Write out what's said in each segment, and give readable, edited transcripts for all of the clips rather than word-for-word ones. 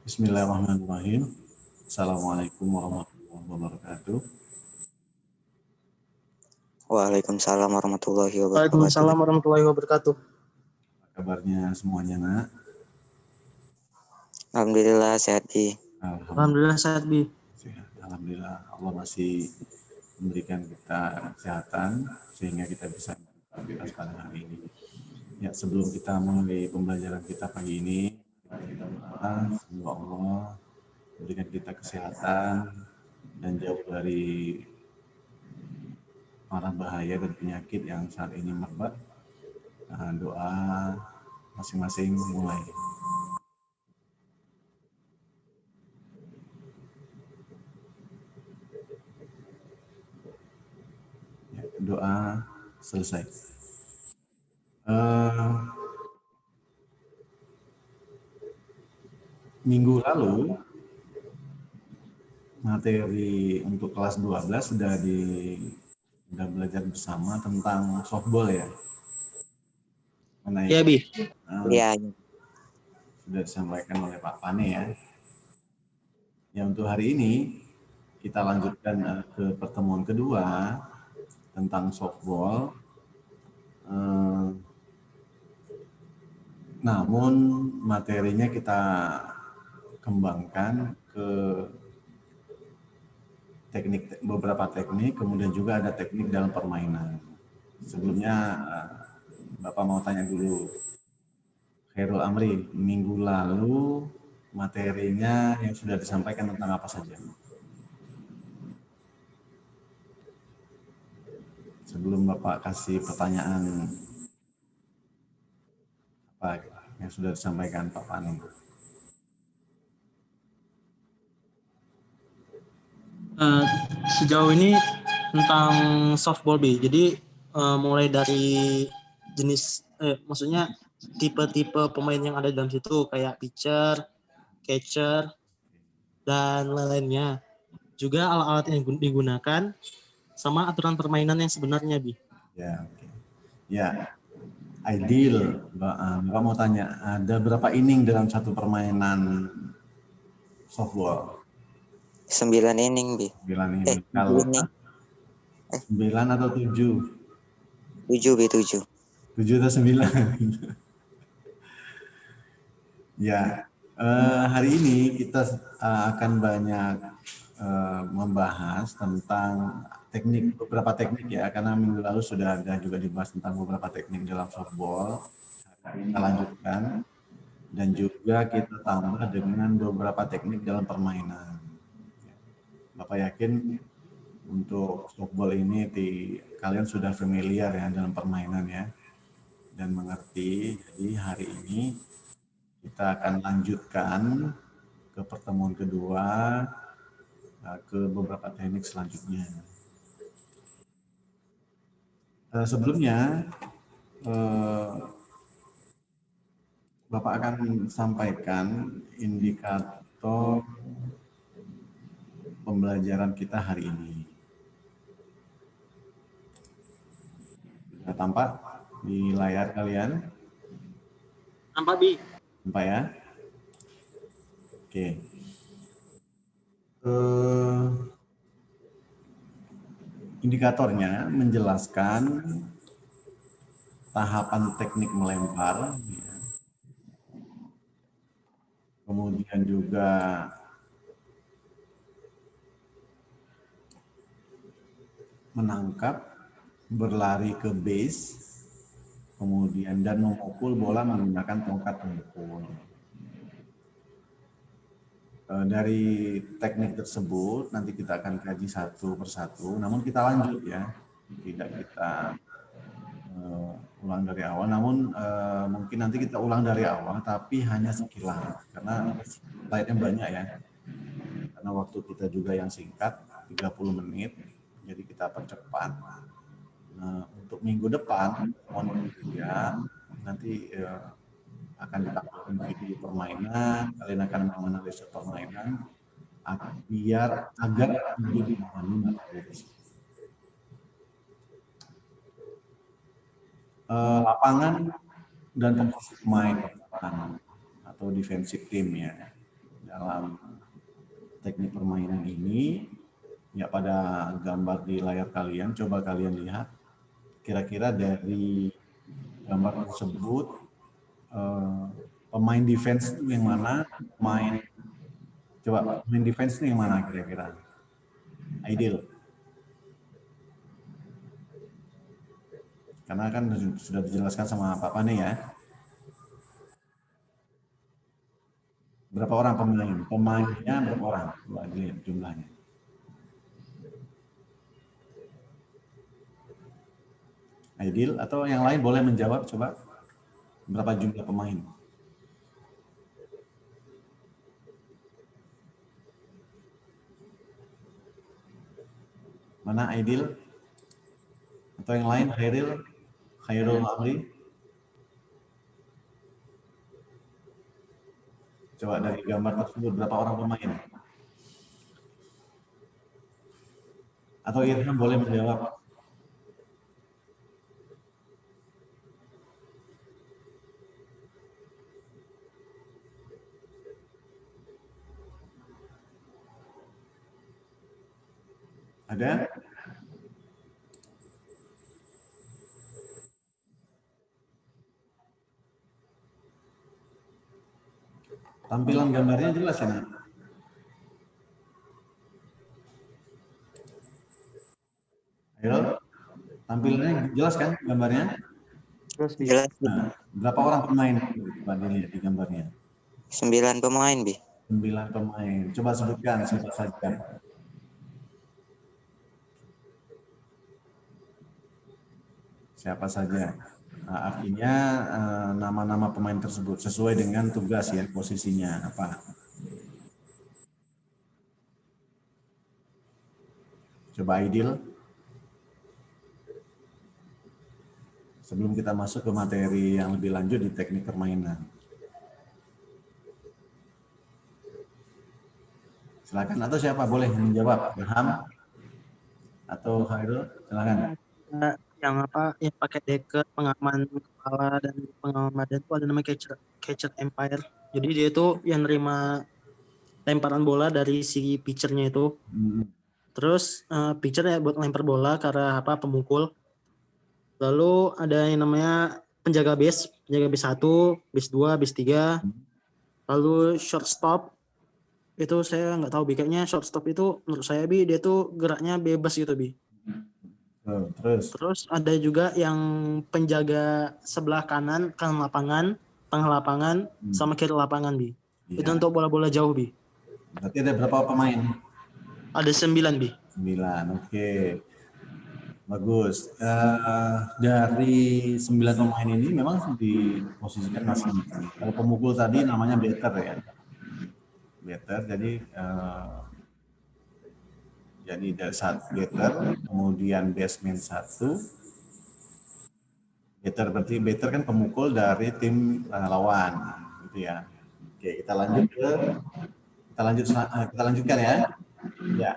Bismillahirrahmanirrahim. Assalamualaikum warahmatullahi wabarakatuh. Waalaikumsalam warahmatullahi wabarakatuh. Waalaikumsalam warahmatullahi wabarakatuh. Apa kabarnya semuanya, Nak? Alhamdulillah sehat, Bi. Alhamdulillah sehat, Bi. Sehat. Alhamdulillah Allah masih memberikan kita kesehatan sehingga kita bisa beraktivitas pada hari ini. Ya, sebelum kita mulai pembelajaran kita pagi ini, kita berdoa semoga Allah memberikan kita kesehatan dan jauh dari marah bahaya dan penyakit yang saat ini merebak. Doa masing-masing mulai. Ya, doa selesai. Minggu lalu materi untuk kelas 12 sudah belajar bersama tentang softball ya. Iya, Bi. Iya. Sudah disampaikan oleh Pak Pane ya. Ya, untuk hari ini kita lanjutkan ke pertemuan kedua tentang softball. Namun materinya kita kembangkan ke beberapa teknik, kemudian juga ada teknik dalam permainan. Sebelumnya Bapak mau tanya dulu, Khairul Amri, minggu lalu materinya yang sudah disampaikan tentang apa saja? Sebelum Bapak kasih pertanyaan apa yang sudah disampaikan Pak Pane. Sejauh ini tentang softball, Bi. Jadi mulai dari jenis, maksudnya tipe-tipe pemain yang ada dalam situ kayak pitcher, catcher, dan lain-lainnya. Juga alat-alat yang digunakan sama aturan permainan yang sebenarnya, Bi. Ya, oke. Ya, ideal. Bapak mau tanya, ada berapa inning dalam satu permainan softball? 9 inning, Bi. 9 inning. Kalau 9 atau 7? 7, Bi, 7. 7 atau 9? Ya, hari ini kita akan banyak membahas tentang beberapa teknik ya, karena minggu lalu sudah ada juga dibahas tentang beberapa teknik dalam softball. Kita lanjutkan dan juga kita tambah dengan beberapa teknik dalam permainan. Bapak yakin untuk softball ini kalian sudah familiar ya dalam permainan ya dan mengerti. Jadi hari ini kita akan lanjutkan ke pertemuan kedua ke beberapa teknik selanjutnya. Sebelumnya Bapak akan sampaikan indikator pembelajaran kita hari ini. Sudah tampak di layar kalian? Nampak, Bi? Nampak ya? Oke. Indikatornya menjelaskan tahapan teknik melempar, ya. Kemudian juga menangkap, berlari ke base, kemudian dan memukul bola menggunakan tongkat pemukul. Dari teknik tersebut nanti kita akan kaji satu persatu, namun kita lanjut ya, tidak kita ulang dari awal, namun mungkin nanti kita ulang dari awal tapi hanya sekilas karena slide-nya banyak ya, karena waktu kita juga yang singkat 30 menit, jadi kita percepat. Nah, untuk minggu depan nanti akan ditampilkan video permainan, kalian akan menganalisis permainan agar lebih memahami materi tersebut. Lapangan dan posisi pemain atau defensive team ya dalam teknik permainan ini. Ya, pada gambar di layar kalian, coba kalian lihat kira-kira dari gambar tersebut pemain defense itu yang mana, pemain defense itu yang mana kira-kira? Ideal. Karena kan sudah dijelaskan sama Pak Pane ya. Berapa orang pemain? Pemainnya berapa orang? Coba dilihat jumlahnya. Ideal atau yang lain boleh menjawab coba. Berapa jumlah pemain? Mana Ideal? Atau yang lain? Khairul Amri? Coba dari gambar tersebut berapa orang pemain? Atau Irham boleh menjawab. Ada? Tampilan gambarnya jelas ya, Nak? Ayo, tampilannya jelas kan gambarnya? Jelas, Bi. Nah, berapa orang pemain? Coba dilihat di gambarnya. 9 pemain, Bi. 9 pemain. Coba sebutkan siapa saja. Siapa saja. Nah, artinya nama-nama pemain tersebut sesuai dengan tugas ya, posisinya apa. Coba Aidil. Sebelum kita masuk ke materi yang lebih lanjut di teknik permainan. Silakan, atau siapa boleh menjawab? Ilham atau Khairul, silakan. Yang yang pakai deket, pengaman kepala dan pengaman badan itu ada namanya catcher empire. Jadi dia itu yang nerima lemparan bola dari si pitchernya itu. Terus pitcher ya buat lempar bola ke arah pemukul. Lalu ada yang namanya penjaga base 1, base 2, base 3. Lalu shortstop itu saya nggak tahu, kayaknya shortstop itu menurut saya dia tuh geraknya bebas gitu, Terus ada juga yang penjaga sebelah kanan lapangan, tengah lapangan, sama kiri lapangan, Ya. Itu untuk bola-bola jauh, Berarti ada berapa pemain? Ada 9, 9, oke. Bagus. Dari 9 pemain ini memang diposisikan masing-masing. Kalau pemukul tadi namanya batter ya. Batter, jadi dari satu batter, kemudian baseman 1. Batter kan pemukul dari tim lawan, gitu ya. Oke, kita lanjutkan ya. Ya,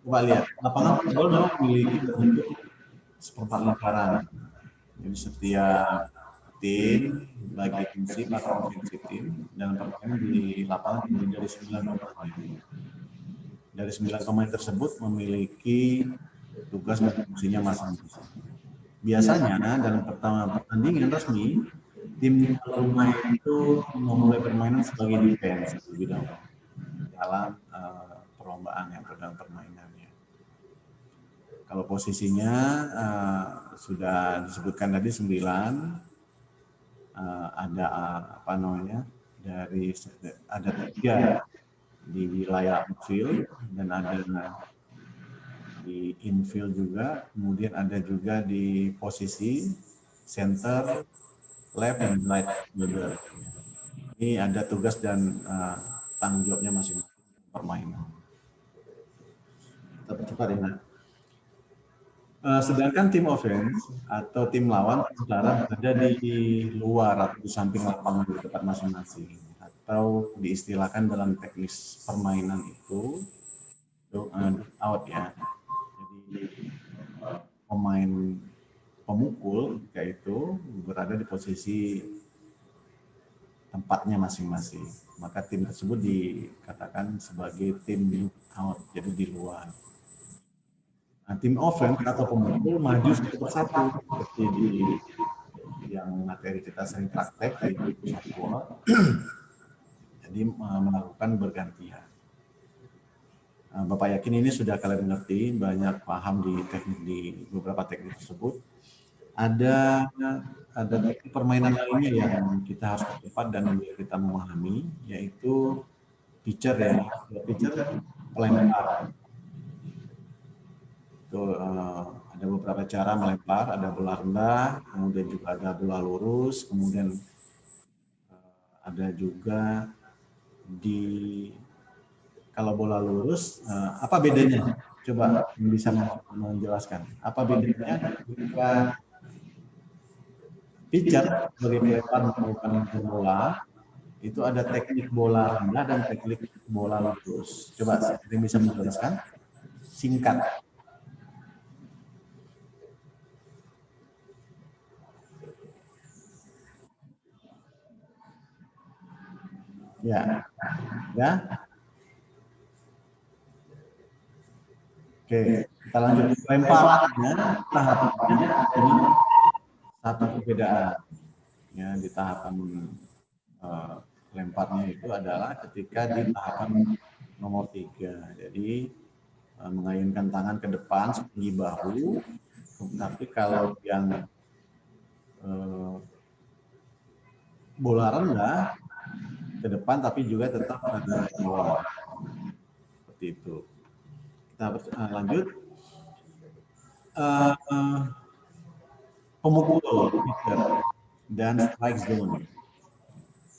coba lihat. Lapangan bola memang memiliki bentuk seperempat lingkaran. Jadi setiap tim, baik defensif atau offensive tim, dalam permainan di lapangan terdiri dari 9 pemain. Dari 9 pemain tersebut memiliki tugas dan fungsinya masing-masing. Biasanya dalam pertandingan resmi, tim bermain itu memulai permainan sebagai defense lebih dahulu dalam perlombaan atau dalam permainannya. Kalau posisinya sudah disebutkan tadi 9, ada ada 3 di wilayah outfield dan ada di infield juga, kemudian ada juga di posisi center, left dan right fielder. Ini ada tugas dan tanggung jawabnya masing-masing permainan. Cepat ya. Sedangkan tim offense atau tim lawan sementara berada di luar atau di samping lapangan di tempat masing-masing, atau diistilahkan dalam teknis permainan itu out ya. Jadi pemain pemukul jika itu berada di posisi tempatnya masing-masing. Maka tim tersebut dikatakan sebagai tim look out, jadi di luar. Nah, tim offense atau pemukul maju satu persatu seperti di yang materi kita sering praktek di softball. Jadi melakukan bergantian. Bapak yakin ini sudah kalian mengerti, banyak paham di teknik di beberapa teknik tersebut. Ada teknik permainan lainnya yang kita harus cepat dan kita memahami, yaitu pitcher ya. Pitcher pelempar. Itu ada beberapa cara melempar, ada bola rendah, kemudian juga ada bola lurus, kemudian ada juga kalau bola lurus, apa bedanya? Coba bisa menjelaskan. Apa bedanya jika pitcher sebagai pelempar melakukan bola, itu ada teknik bola rendah dan teknik bola lurus. Coba ada yang bisa menjelaskan? Singkat. Ya. Oke, kita lanjut. Lemparannya, tahapannya ini satu perbedaan. Ya, di tahapan lemparnya itu adalah ketika di tahapan nomor 3. Jadi mengayunkan tangan ke depan setinggi bahu. Tapi kalau yang bola rendah ke depan, tapi juga tetap ada bawah. Seperti itu. Kita lanjut. Pemukul pitcher dan strike zone.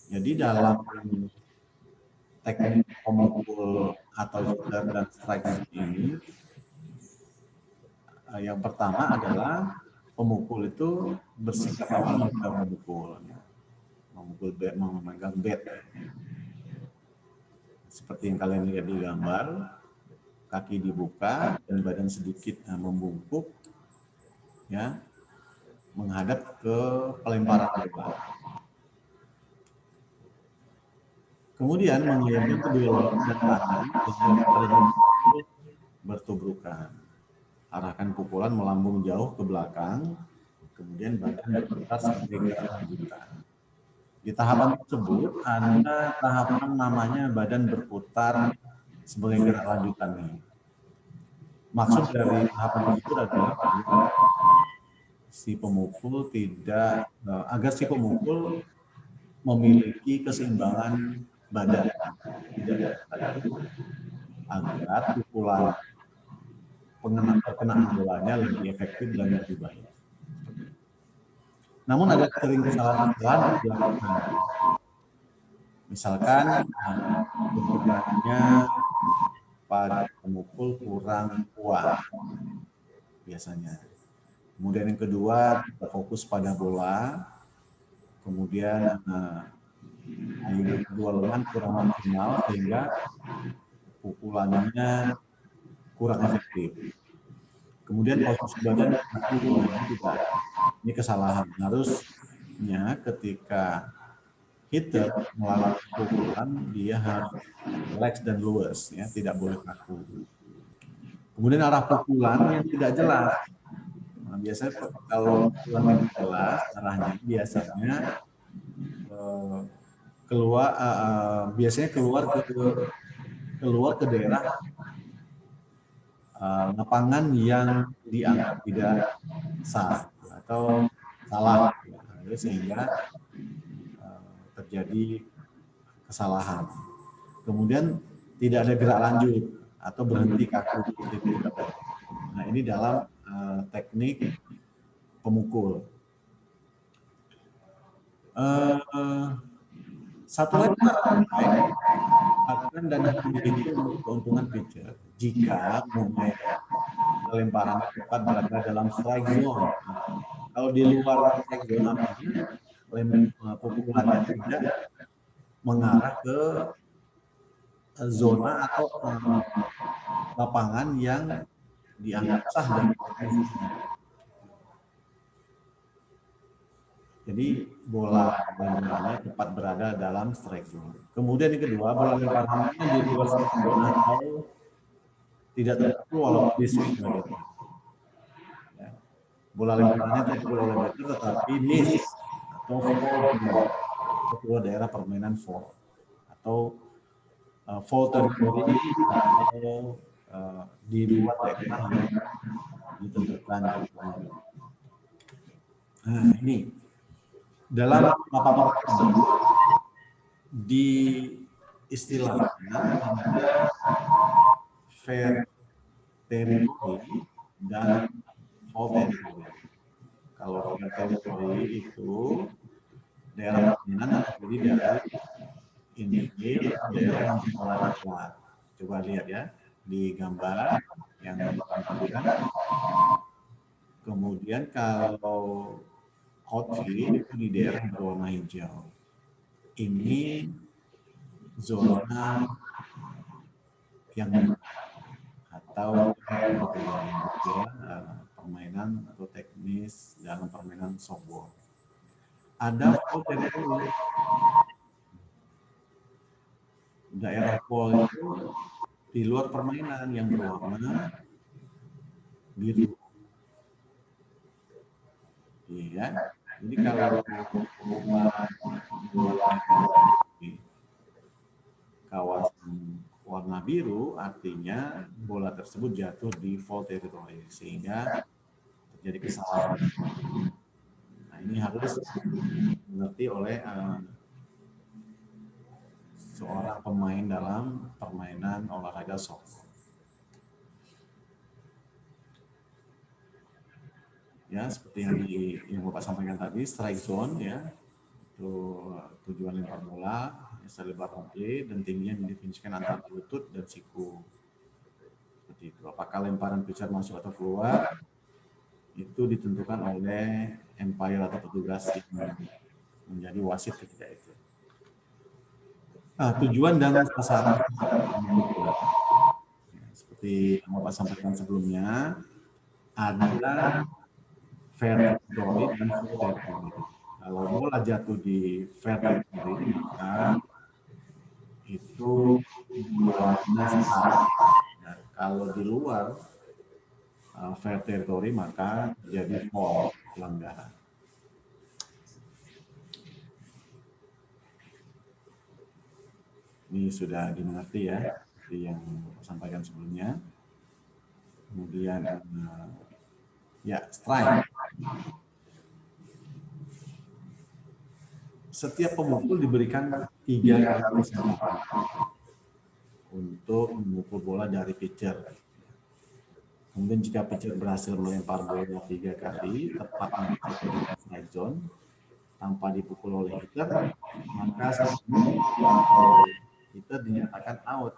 Jadi dalam teknik pemukul atau pitcher dan strike zone ini, yang pertama adalah pemukul itu bersikap awal memukul bat, memegang bat. Seperti yang kalian lihat di gambar, kaki dibuka dan badan sedikit membungkuk, ya, menghadap ke pelemparan bola. Kemudian mengayunkan kedua lengan dan tangan dengan bertubrukan. Arahkan pukulan melambung jauh ke belakang, kemudian badan berputar sebagai gerak lanjutan. Di tahapan tersebut ada tahapan namanya badan berputar sebagai gerak lanjutan. Maksud dari tahapan tersebut adalah si pemukul agar si pemukul memiliki keseimbangan badan, agar pukulan pengenaan bolanya lebih efektif dan lebih baik. Namun ada sering kesalahan dilakukan. Misalkan bentukannya pada pemukul kurang kuat biasanya. Kemudian yang kedua, kita fokus pada bola. Kemudian ayunan kedua lengan kurang maksimal sehingga pukulannya kurang efektif. Kemudian posisi badan juga. Ini kesalahan. Harusnya ketika hitter melakukan pukulan, dia harus relax dan luas, ya, tidak boleh kaku. Kemudian arah pukulan yang tidak jelas. Nah, biasanya kalau pukulan yang jelas arahnya biasanya keluar ke daerah lapangan yang dianggap tidak sah atau salah, sehingga terjadi kesalahan. Kemudian tidak ada gerak lanjut atau berhenti kaku. Nah, ini dalam teknik pemukul. Satu lagi akan dan memiliki keuntungan pitcher jika pelemparan tepat berada dalam strike zone. Kalau di luar strike zone, pukulannya tidak mengarah ke zona atau lapangan yang dianggap sah dan Jadi bola lemparannya tepat berada dalam strike zone. Kemudian yang kedua, bola lemparannya di luar strike zone atau tidak terpukul walaupun di swing bagian. Ya. Bola lemparannya terpukul oleh batter tetapi miss atau foul keluar daerah permainan foul atau foul territory atau di luar daerah yang ditentukan. Nah, ini dalam papan di istilahnya ada fair territory dan foul territory. Kalau fair territory itu daerah permainan yang terdiri dari infield atau daerah yang berolahraga. Coba lihat ya di gambar yang ditampilkan. Kemudian kalau outfield itu di daerah yang berwarna hijau. Ini zona yang atau permainan atau teknis dalam permainan softball. Ada foul territory. Daerah foul itu di luar permainan yang berwarna biru. Iya. Jadi kalau kawasan warna biru artinya bola tersebut jatuh di foul territory sehingga terjadi kesalahan. Nah, ini harus dimengerti oleh seorang pemain dalam permainan olahraga softball. Ya, seperti yang Bapak sampaikan tadi, strike zone ya, itu tujuan lempar bola, selebar oke dan tingginya didefinisikan antara lutut dan siku. Seperti itu. Apakah lemparan pitcher masuk atau keluar, itu ditentukan oleh umpire atau petugas yang menjadi wasit ketika itu. Nah, tujuan dan sasaran seperti yang Bapak sampaikan sebelumnya, ada fair territory dan foul territory. Kalau bola jatuh di fair territory, maka itu bolanya start. Nah, kalau di luar fair territory, maka jadi foul, pelanggaran. Ini sudah dimengerti ya, seperti yang saya sampaikan sebelumnya. Kemudian ya, strike. Setiap pemukul diberikan 3 kali kesempatan untuk memukul bola dari pitcher. Kemudian jika pitcher berhasil melempar bola 3 kali tepat di strike zone tanpa dipukul oleh hitter, maka hitter dinyatakan out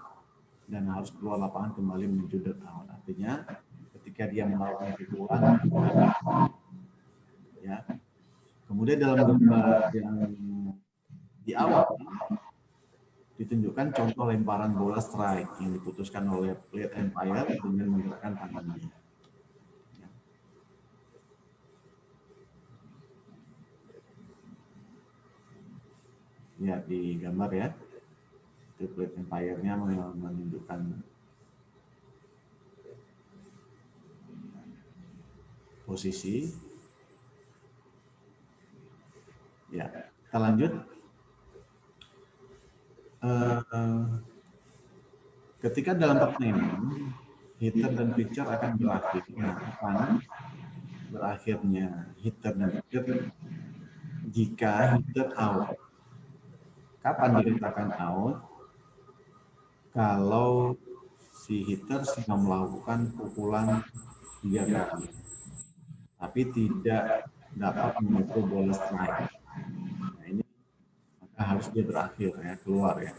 dan harus keluar lapangan kembali menuju dugout. Artinya ketika dia melakukan pukulan, ya. Kemudian dalam gambar yang di awal ditunjukkan contoh lemparan bola strike yang diputuskan oleh plate umpire dengan menggerakkan tangannya. Ya, di gambar ya, itu plate umpire-nya menunjukkan posisi. Ya, kita lanjut. Ketika dalam permainan, hitter dan pitcher akan berakhir. Nah, kapan berakhirnya hitter dan pitcher? Jika hitter out. Kapan dikatakan out? Kalau si hitter sedang melakukan pukulan 3 kali, tapi tidak dapat memukul bola strike. Nah, ini maka harus dia berakhir ya, keluar ya.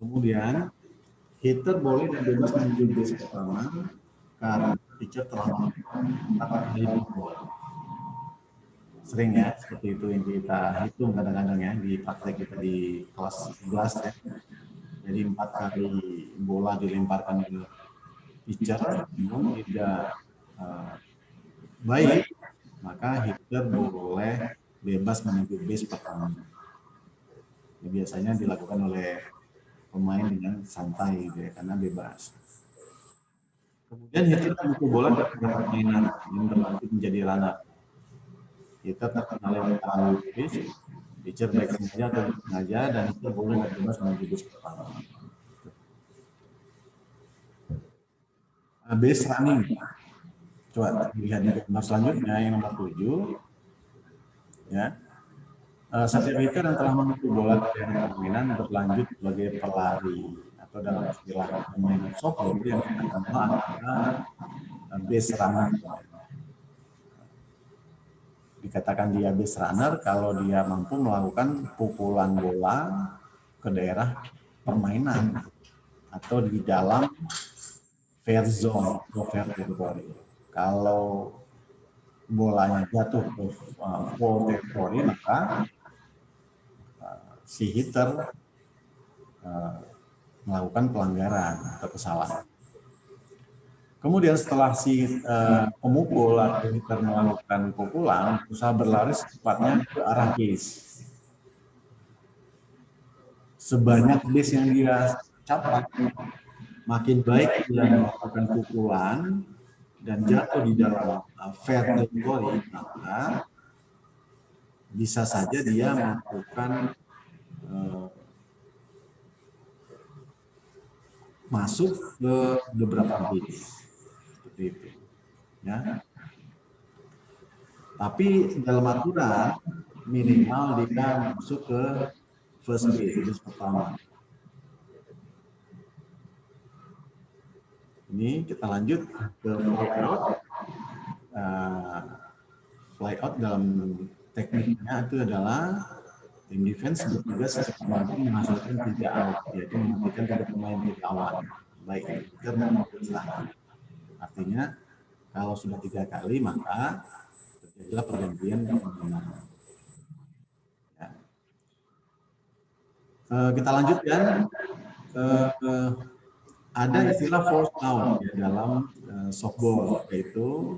Kemudian hitter boleh dan bebas menuju base pertama karena pitcher telah melakukan 4 kali pukul. Sering ya, seperti itu yang kita hitung kadang-kadang ya di praktek kita di kelas 11 ya. Jadi 4 kali bola dilemparkan ke pitcher, namun tidak baik, maka hitter boleh bebas menuju base pertama. Ini biasanya dilakukan oleh pemain dengan santai gitu ya, karena bebas. Kemudian hitter memukul bola ke permainan yang berlanjut menjadi runner. Hitter terkena lewat tangan base, pitcher baik sengaja atau tidak sengaja, dan hitter boleh bebas menuju base pertama. Base running. Coba lihat di gambar selanjutnya yang nomor 7. Ya. Setiap hitter yang telah memukul bola ke daerah permainan berlanjut sebagai pelari, atau dalam istilah permainan softball yang kita kenal adalah base runner. Dikatakan dia base runner kalau dia mampu melakukan pukulan bola ke daerah permainan atau di dalam fair zone atau fair territory. Kalau bolanya jatuh ke foul territory, maka si hitter melakukan pelanggaran atau kesalahan. Kemudian setelah si pemukul atau hitter melakukan pukulan, berusaha berlari secepatnya ke arah base. Sebanyak base yang dia capai, makin baik dia melakukan pukulan dan jatuh di dalam fair territory, maka bisa saja dia melakukan masuk ke beberapa base. Seperti itu. Ya. Tapi dalam aturan minimal dia masuk ke first base pertama. Ini kita lanjut ke flyout. Flyout dalam tekniknya itu adalah tim defense bertugas secepat mungkin menghasilkan 3 out, yaitu mematikan 3 pemain di awal, baik hitter maupun serangan. Artinya kalau sudah 3 kali maka terjadilah pergantian pemain. Ya. Kita lanjutkan. Ada istilah force out ya, dalam softball, yaitu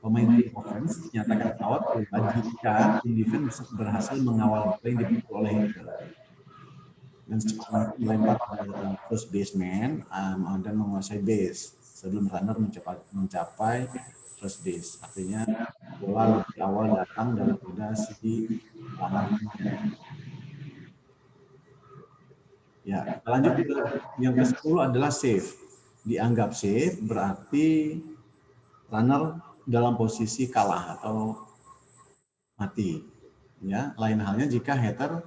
pemain tim offense dinyatakan out jika tim defense berhasil mengawal bola yang dipukul oleh hitter dan secepatnya melempar pada first baseman dan menguasai base sebelum runner mencapai first base. Artinya bola lebih awal datang daripada si lawannya. Ya, kita lanjut ke yang ke-10 adalah save. Dianggap save berarti runner dalam posisi kalah atau mati. Ya, lain halnya jika hitter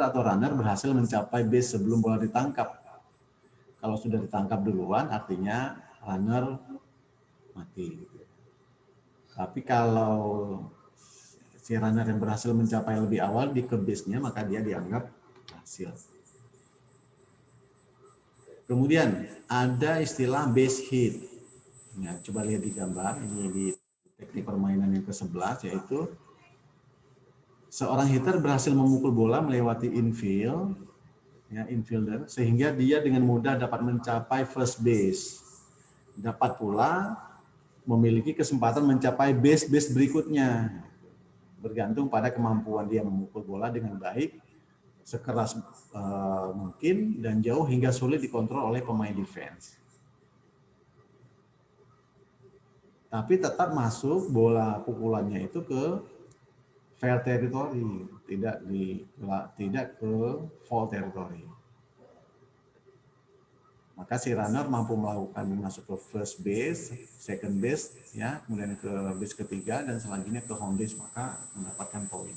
atau runner berhasil mencapai base sebelum bola ditangkap. Kalau sudah ditangkap duluan artinya runner mati. Tapi kalau si runner yang berhasil mencapai lebih awal di ke base-nya maka dia dianggap berhasil. Kemudian ada istilah base hit. Ya, coba lihat di gambar ini di teknik permainan yang ke-11, yaitu seorang hitter berhasil memukul bola melewati infield, ya, infielder, sehingga dia dengan mudah dapat mencapai first base. Dapat pula memiliki kesempatan mencapai base berikutnya, bergantung pada kemampuan dia memukul bola dengan baik, sekeras mungkin dan jauh hingga sulit dikontrol oleh pemain defense. Tapi tetap masuk bola pukulannya itu ke fair territory, tidak ke foul territory. Maka si runner mampu melakukan masuk ke first base, second base, ya, kemudian ke base ketiga dan selanjutnya ke home base, maka mendapatkan poin.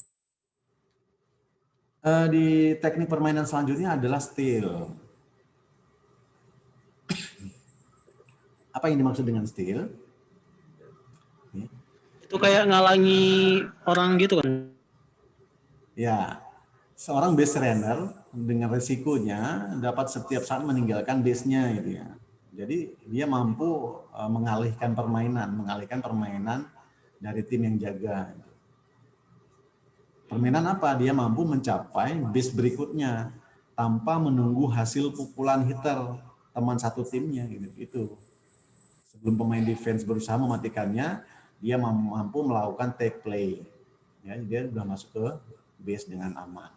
Di teknik permainan selanjutnya adalah steal. Apa yang dimaksud dengan steal? Itu kayak ngalangi orang gitu kan? Ya, seorang base runner dengan resikonya dapat setiap saat meninggalkan base-nya gitu ya. Jadi dia mampu mengalihkan permainan dari tim yang jaga. Permainan apa? Dia mampu mencapai base berikutnya tanpa menunggu hasil pukulan hitter teman satu timnya gitu. Sebelum pemain defense berusaha mematikannya, dia mampu melakukan take play. Ya, dia sudah masuk ke base dengan aman.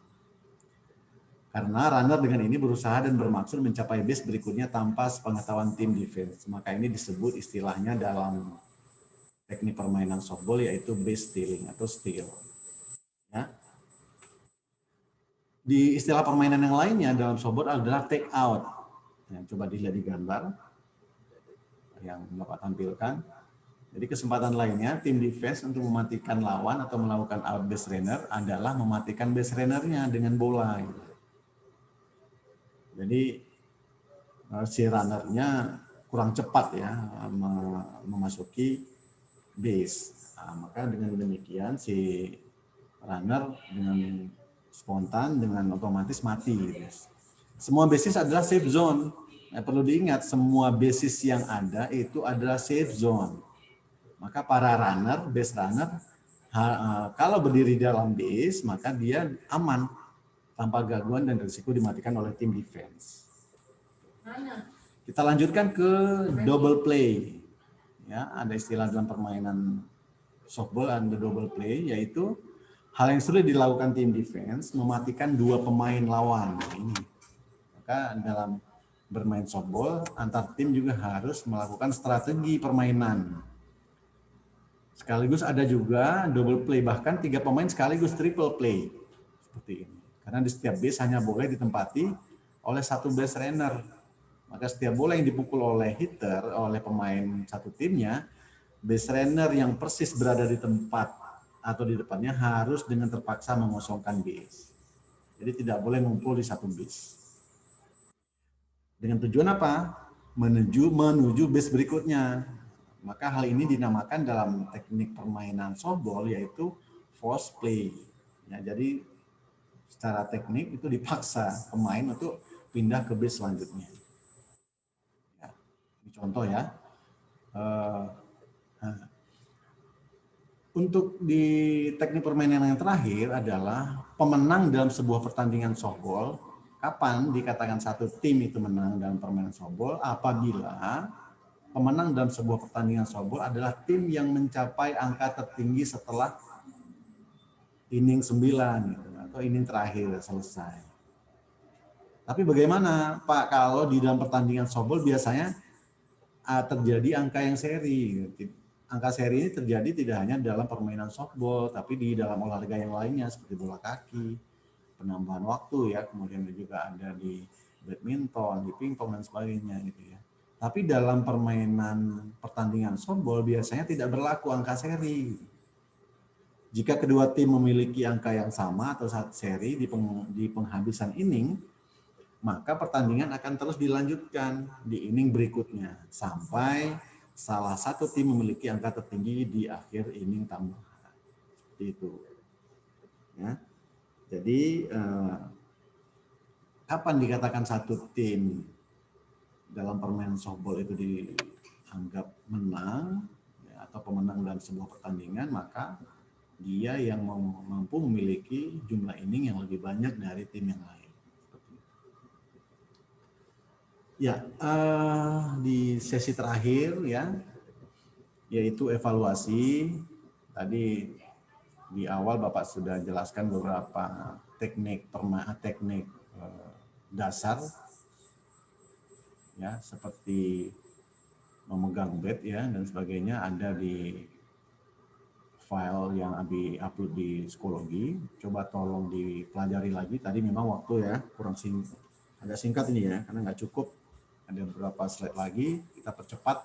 Karena runner dengan ini berusaha dan bermaksud mencapai base berikutnya tanpa sepengetahuan tim defense. Maka ini disebut istilahnya dalam teknik permainan softball yaitu base stealing atau steal. Ya. Di istilah permainan yang lainnya dalam softball adalah take out. Ya, coba dilihat di gambar yang Bapak tampilkan. Jadi kesempatan lainnya tim defense untuk mematikan lawan atau melakukan out base runner adalah mematikan base runner-nya dengan bola. Jadi si runner-nya kurang cepat ya memasuki base. Nah, maka dengan demikian si runner dengan spontan dengan otomatis mati. Semua basis adalah safe zone. Nah, perlu diingat semua basis yang ada itu adalah safe zone. Maka para runner, base runner, kalau berdiri dalam base, maka dia aman tanpa gangguan dan risiko dimatikan oleh tim defense. Kita lanjutkan ke double play. Ya, ada istilah dalam permainan softball ada double play, yaitu hal yang sulit dilakukan tim defense mematikan dua pemain lawan. Ini. Maka dalam bermain softball, antar tim juga harus melakukan strategi permainan. Sekaligus ada juga double play, bahkan 3 pemain sekaligus triple play. Seperti ini. Karena di setiap base hanya boleh ditempati oleh satu base runner. Maka setiap bola yang dipukul oleh hitter, oleh pemain satu timnya, base runner yang persis berada di tempat atau di depannya harus dengan terpaksa mengosongkan base. Jadi tidak boleh ngumpul di satu base. Dengan tujuan apa? Menuju base berikutnya. Maka hal ini dinamakan dalam teknik permainan softball yaitu force play. Ya, jadi secara teknik itu dipaksa pemain untuk pindah ke base selanjutnya. Ya, ini contoh ya. Untuk di teknik permainan yang terakhir adalah pemenang dalam sebuah pertandingan softball. Kapan dikatakan satu tim itu menang dalam permainan softball? Apabila pemenang dalam sebuah pertandingan softball adalah tim yang mencapai angka tertinggi setelah inning 9 gitu, atau inning terakhir selesai. Tapi bagaimana Pak kalau di dalam pertandingan softball biasanya terjadi angka yang seri. Angka seri ini terjadi tidak hanya dalam permainan softball, tapi di dalam olahraga yang lainnya seperti bola kaki, penambahan waktu ya, kemudian juga ada di badminton, di pingpong dan sebagainya gitu ya. Tapi dalam permainan pertandingan softball biasanya tidak berlaku angka seri. Jika kedua tim memiliki angka yang sama atau satu seri di penghabisan inning, maka pertandingan akan terus dilanjutkan di inning berikutnya sampai salah satu tim memiliki angka tertinggi di akhir inning tambahan. Seperti itu. Ya. Jadi kapan dikatakan satu tim dalam permainan softball itu dianggap menang ya, atau pemenang dalam sebuah pertandingan, maka dia yang mampu memiliki jumlah inning yang lebih banyak dari tim yang lain. Ya, di sesi terakhir ya, yaitu evaluasi. Tadi di awal Bapak sudah jelaskan beberapa teknik dasar ya, seperti memegang bat ya dan sebagainya, ada di file yang upload di psikologi. Coba tolong dipelajari lagi. Tadi memang waktu ya kurang agak singkat ini ya, karena nggak cukup. Ada beberapa slide lagi, kita percepat.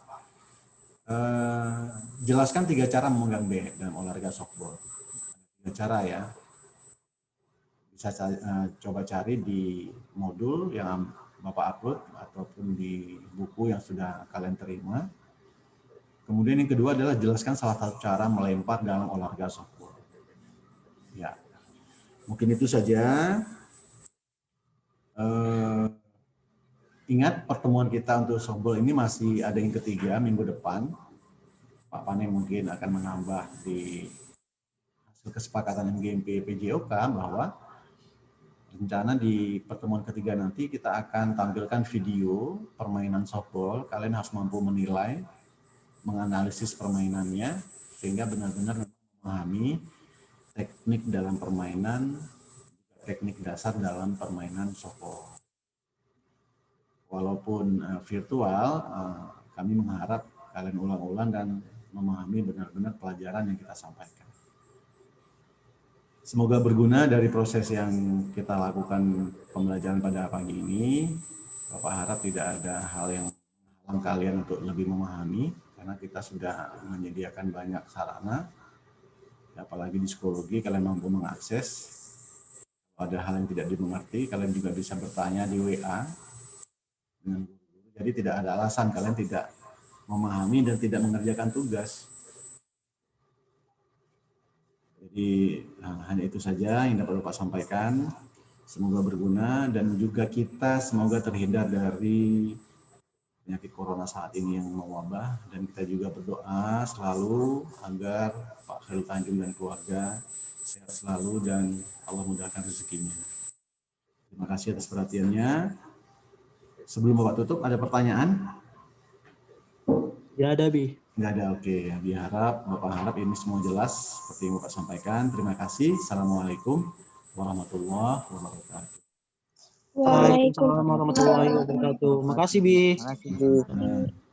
Jelaskan 3 cara memegang bat dalam olahraga softball. 3 cara ya. Bisa coba cari di modul yang Bapak upload ataupun di buku yang sudah kalian terima. Kemudian yang kedua adalah jelaskan salah satu cara melempar dalam olahraga softball. Ya, mungkin itu saja. Ingat pertemuan kita untuk softball ini masih ada yang ketiga minggu depan. Pak Pane mungkin akan menambah di hasil kesepakatan MGMP PJOK bahwa rencana di pertemuan ketiga nanti kita akan tampilkan video permainan softball. Kalian harus mampu menilai, menganalisis permainannya sehingga benar-benar memahami teknik dalam permainan, teknik dasar dalam permainan softball. Walaupun virtual, kami mengharap kalian ulang-ulang dan memahami benar-benar pelajaran yang kita sampaikan. Semoga berguna dari proses yang kita lakukan pembelajaran pada pagi ini. Bapak harap tidak ada hal yang menghalang kalian untuk lebih memahami, karena kita sudah menyediakan banyak sarana. Apalagi di psikologi, kalian mampu mengakses. Kalau ada hal yang tidak dimengerti, kalian juga bisa bertanya di WA dengan guru. Jadi tidak ada alasan kalian tidak memahami dan tidak mengerjakan tugas. Jadi hanya itu saja yang dapat Bapak sampaikan. Semoga berguna dan juga kita semoga terhindar dari penyakit corona saat ini yang mewabah, dan kita juga berdoa selalu agar Pak Khairul Tanjung dan keluarga sehat selalu dan Allah mudahkan rezekinya. Terima kasih atas perhatiannya. Sebelum Bapak tutup, ada pertanyaan? Ya ada, Bi. Nggak ada, oke. Bapak harap ini semua jelas seperti yang Bapak sampaikan. Terima kasih. Assalamualaikum warahmatullahi wabarakatuh. Waalaikumsalam warahmatullahi wabarakatuh. Makasih, Bi. Makasih, Bi.